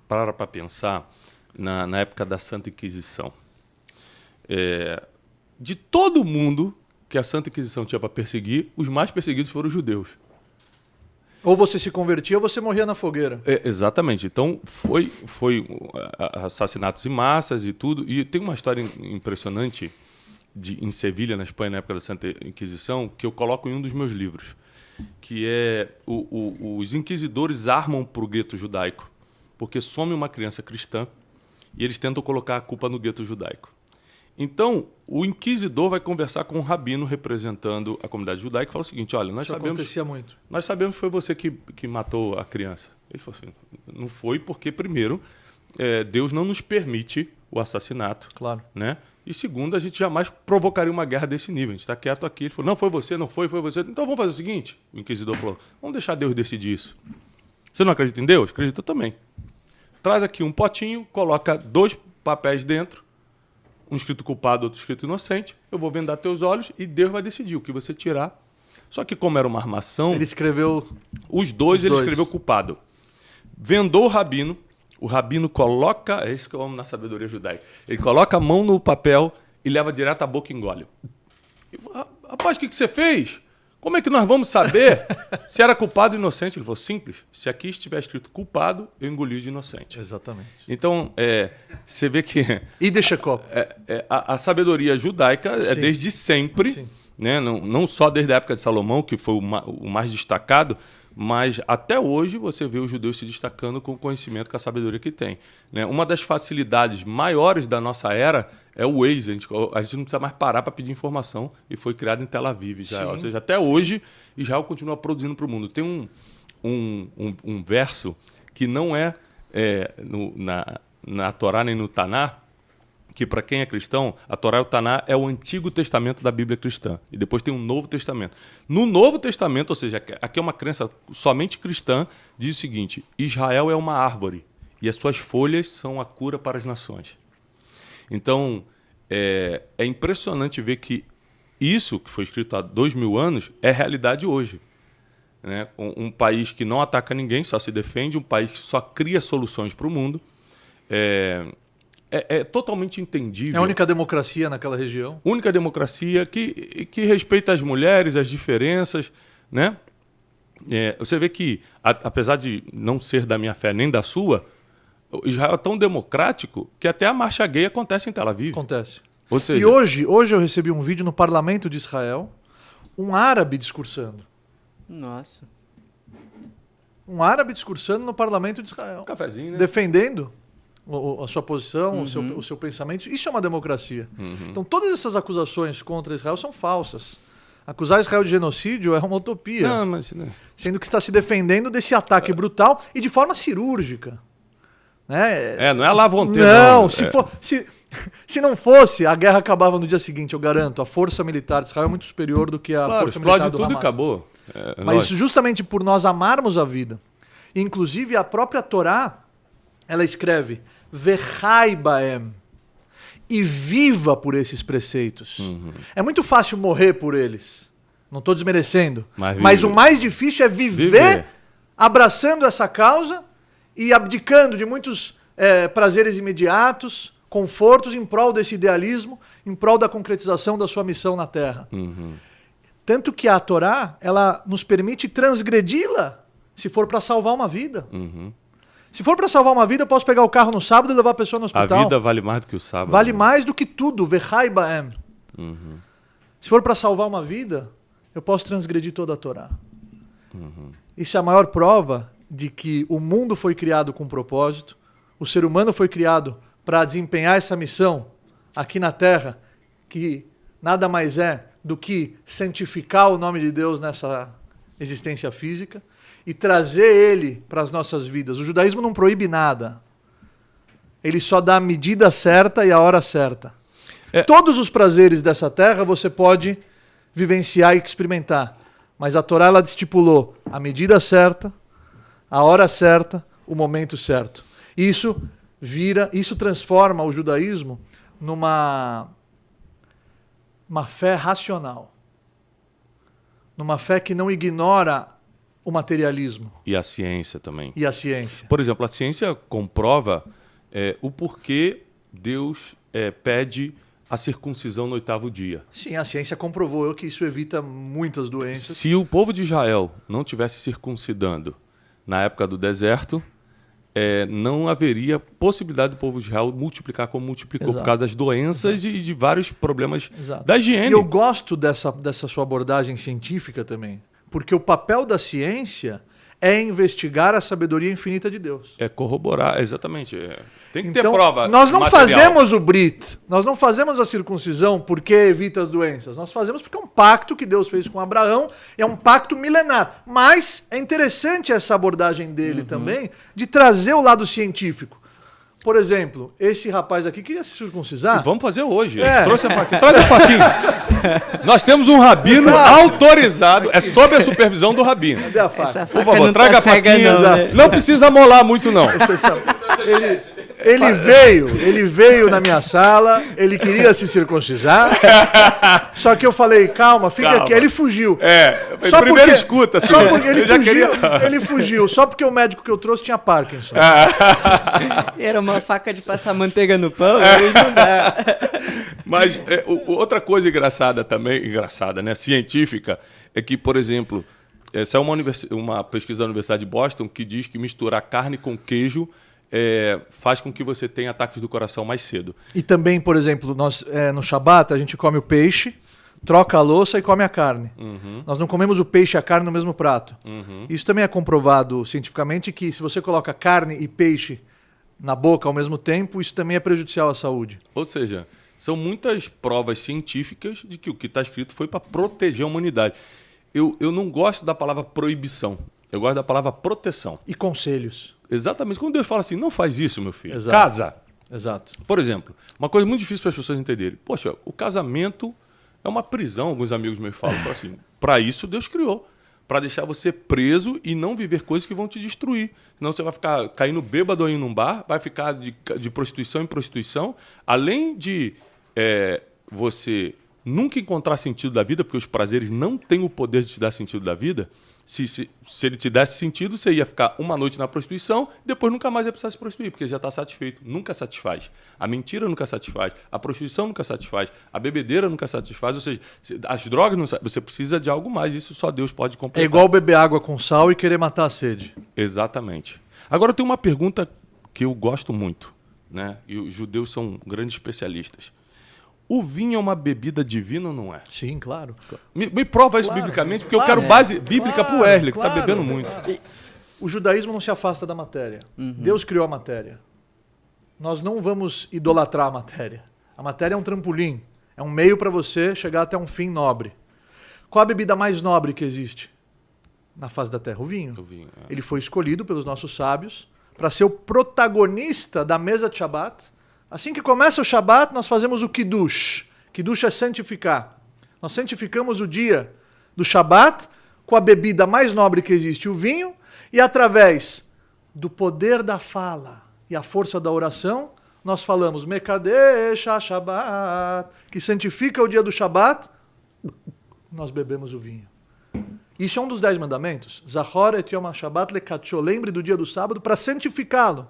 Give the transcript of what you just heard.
para pensar na época da Santa Inquisição. De todo mundo que a Santa Inquisição tinha para perseguir, os mais perseguidos foram os judeus. Ou você se convertia ou você morria na fogueira. Exatamente. Então, foi assassinatos em massas e tudo. E tem uma história impressionante em Sevilha, na Espanha, na época da Santa Inquisição, que eu coloco em um dos meus livros, que é os inquisidores armam para o gueto judaico, porque some uma criança cristã e eles tentam colocar a culpa no gueto judaico. Então, o inquisidor vai conversar com um rabino representando a comunidade judaica e fala o seguinte: olha, nós sabemos que foi você que matou a criança. Ele falou assim: não foi porque, primeiro, Deus não nos permite o assassinato. Claro. Né? E segundo, a gente jamais provocaria uma guerra desse nível. A gente está quieto aqui. Ele falou: não, foi você, não foi você. Então vamos fazer o seguinte. O inquisidor falou: vamos deixar Deus decidir isso. Você não acredita em Deus? Acredita também. Traz aqui um potinho, coloca 2 papéis dentro, um escrito culpado, outro escrito inocente. Eu vou vendar teus olhos e Deus vai decidir o que você tirar. Só que como era uma armação... Ele escreveu... Os dois. Ele escreveu culpado. Vendou o rabino coloca... É isso que eu amo na sabedoria judaica. Ele coloca a mão no papel e leva direto à boca e engole. Rapaz, o que você fez? Como é que nós vamos saber se era culpado ou inocente? Ele falou: simples. Se aqui estiver escrito culpado, eu engoli de inocente. Exatamente. Então, você vê que... E deixa copo. A sabedoria judaica é desde sempre, né? Não só desde a época de Salomão, que foi o mais destacado, mas até hoje você vê os judeus se destacando com o conhecimento, com a sabedoria que tem. Né? Uma das facilidades maiores da nossa era é o Waze. A gente não precisa mais parar para pedir informação e foi criado em Tel Aviv. Ou seja, até hoje Israel continua produzindo para o mundo. Tem um verso que não na Torá nem no Taná, que para quem é cristão, a Torá e o Taná é o Antigo Testamento da Bíblia cristã. E depois tem um Novo Testamento. No Novo Testamento, ou seja, aqui é uma crença somente cristã, diz o seguinte: Israel é uma árvore e as suas folhas são a cura para as nações. Então, é impressionante ver que isso, que foi escrito há 2000 anos, é realidade hoje. Né? Um país que não ataca ninguém, só se defende, um país que só cria soluções para o mundo. É totalmente entendível. É a única democracia naquela região. Única democracia que respeita as mulheres, as diferenças. Né? Você vê que, apesar de não ser da minha fé nem da sua, Israel é tão democrático que até a marcha gay acontece em Tel Aviv. Acontece. Ou seja, e hoje eu recebi um vídeo no parlamento de Israel, um árabe discursando. Nossa. Um árabe discursando no parlamento de Israel. Um cafezinho, né? Defendendo a sua posição, o seu pensamento. Isso é uma democracia. Então todas essas acusações contra Israel são falsas. Acusar Israel de genocídio é uma utopia. Não, mas... Sendo que está se defendendo desse ataque brutal e de forma cirúrgica. Né? Não é a lavonteira. Não, se não fosse, a guerra acabava no dia seguinte, eu garanto. A força militar de Israel é muito superior do que a força militar do tudo Hamas. E acabou. Mas justamente por nós amarmos a vida. Inclusive a própria Torá, ela escreve Vechai baem, e viva por esses preceitos. É muito fácil morrer por eles. Não estou desmerecendo. Mas o mais difícil é viver abraçando essa causa e abdicando de muitos prazeres imediatos, confortos em prol desse idealismo, em prol da concretização da sua missão na Terra. Tanto que a Torá, ela nos permite transgredi-la se for para salvar uma vida. Se for para salvar uma vida, eu posso pegar o carro no sábado e levar a pessoa no hospital. A vida vale mais do que o sábado. Vale mais do que tudo. Vechai baem. Se for para salvar uma vida, eu posso transgredir toda a Torá. Isso é a maior prova de que o mundo foi criado com um propósito, o ser humano foi criado para desempenhar essa missão aqui na Terra, que nada mais é do que santificar o nome de Deus nessa existência física e trazer ele para as nossas vidas. O judaísmo não proíbe nada. Ele só dá a medida certa e a hora certa. Todos os prazeres dessa terra você pode vivenciar e experimentar. Mas a Torá ela estipulou a medida certa, a hora certa, o momento certo. Isso transforma o judaísmo numa fé racional. Numa fé que não ignora o materialismo E a ciência também. e a ciência. Por exemplo, a ciência comprova o porquê Deus pede a circuncisão no 8º dia. Sim, a ciência comprovou que isso evita muitas doenças. Se o povo de Israel não tivesse circuncidando na época do deserto, não haveria possibilidade do povo de Israel multiplicar como multiplicou, Exato. por causa das doenças e de vários problemas Exato. da higiene. E eu gosto dessa sua abordagem científica também, porque o papel da ciência é investigar a sabedoria infinita de Deus. É corroborar, exatamente. Tem que ter Então, prova. nós não material. fazemos o Brit, nós não fazemos a circuncisão porque evita as doenças. Nós fazemos porque é um pacto que Deus fez com Abraão, é um pacto milenar. Mas é interessante essa abordagem dele também, de trazer o lado científico. Por exemplo, esse rapaz aqui queria se circuncisar. Vamos fazer hoje. É. Trouxe a faquinha. Traz a faquinha. Nós temos um rabino autorizado. É sob a supervisão do rabino. Cadê a faca? Essa Por faca favor, não traga tá a cega, faquinha. não, né? Não precisa molar muito, não. Você sabe. Ele veio na minha sala, ele queria se circuncisar, só que eu falei, calma, fica Calma. aqui. Ele fugiu. Só primeiro escuta. Só filho. porque ele Eu já fugiu, queria- ele fugiu, só porque o médico que eu trouxe tinha Parkinson. Era uma faca de passar manteiga no pão, aí não dá. Mas outra coisa engraçada também, né, científica, é que, por exemplo, essa é uma pesquisa da Universidade de Boston que diz que misturar carne com queijo faz com que você tenha ataques do coração mais cedo. E também, por exemplo, nós no Shabat a gente come o peixe, troca a louça e come a carne. Nós não comemos o peixe e a carne no mesmo prato. Isso também é comprovado cientificamente que se você coloca carne e peixe na boca ao mesmo tempo, isso também é prejudicial à saúde. Ou seja, são muitas provas científicas de que o que está escrito foi para proteger a humanidade. Eu não gosto da palavra proibição, eu gosto da palavra proteção. E conselhos. Exatamente. Quando Deus fala assim, não faz isso, meu filho, Exato. casa. Exato. Por exemplo, uma coisa muito difícil para as pessoas entenderem. Poxa, o casamento é uma prisão, alguns amigos meus falam assim. Para isso Deus criou. Para deixar você preso e não viver coisas que vão te destruir. Senão você vai ficar caindo bêbado aí num bar, vai ficar de prostituição em prostituição. Além de você nunca encontrar sentido da vida, porque os prazeres não têm o poder de te dar sentido da vida. Se ele te desse sentido, você ia ficar uma noite na prostituição e depois nunca mais ia precisar se prostituir, porque já está satisfeito. Nunca satisfaz. A mentira nunca satisfaz. A prostituição nunca satisfaz. A bebedeira nunca satisfaz. Ou seja, as drogas não satisfaz. Você precisa de algo mais. Isso só Deus pode completar. É igual beber água com sal e querer matar a sede. Exatamente. Agora, eu tenho uma pergunta que eu gosto muito, né? E os judeus são grandes especialistas. O vinho é uma bebida divina ou não é? Sim, claro. Me prova isso Claro, biblicamente, porque eu claro, quero base bíblica claro, pro Wesley, que claro, tá bebendo muito. claro. O judaísmo não se afasta da matéria. Deus criou a matéria. Nós não vamos idolatrar a matéria. A matéria é um trampolim. É um meio para você chegar até um fim nobre. Qual a bebida mais nobre que existe na face da terra? O vinho. O vinho, Ele foi escolhido pelos nossos sábios para ser o protagonista da mesa de Shabat. Assim que começa o Shabat, nós fazemos o Kiddush. Kiddush é santificar. Nós santificamos o dia do Shabat com a bebida mais nobre que existe, o vinho, e através do poder da fala e a força da oração, nós falamos Mekadesh HaShabbat, que santifica o dia do Shabat, nós bebemos o vinho. Isso é um dos 10 mandamentos. Zachor et Yom HaShabbat lekadsho, lembre do dia do sábado para santificá-lo.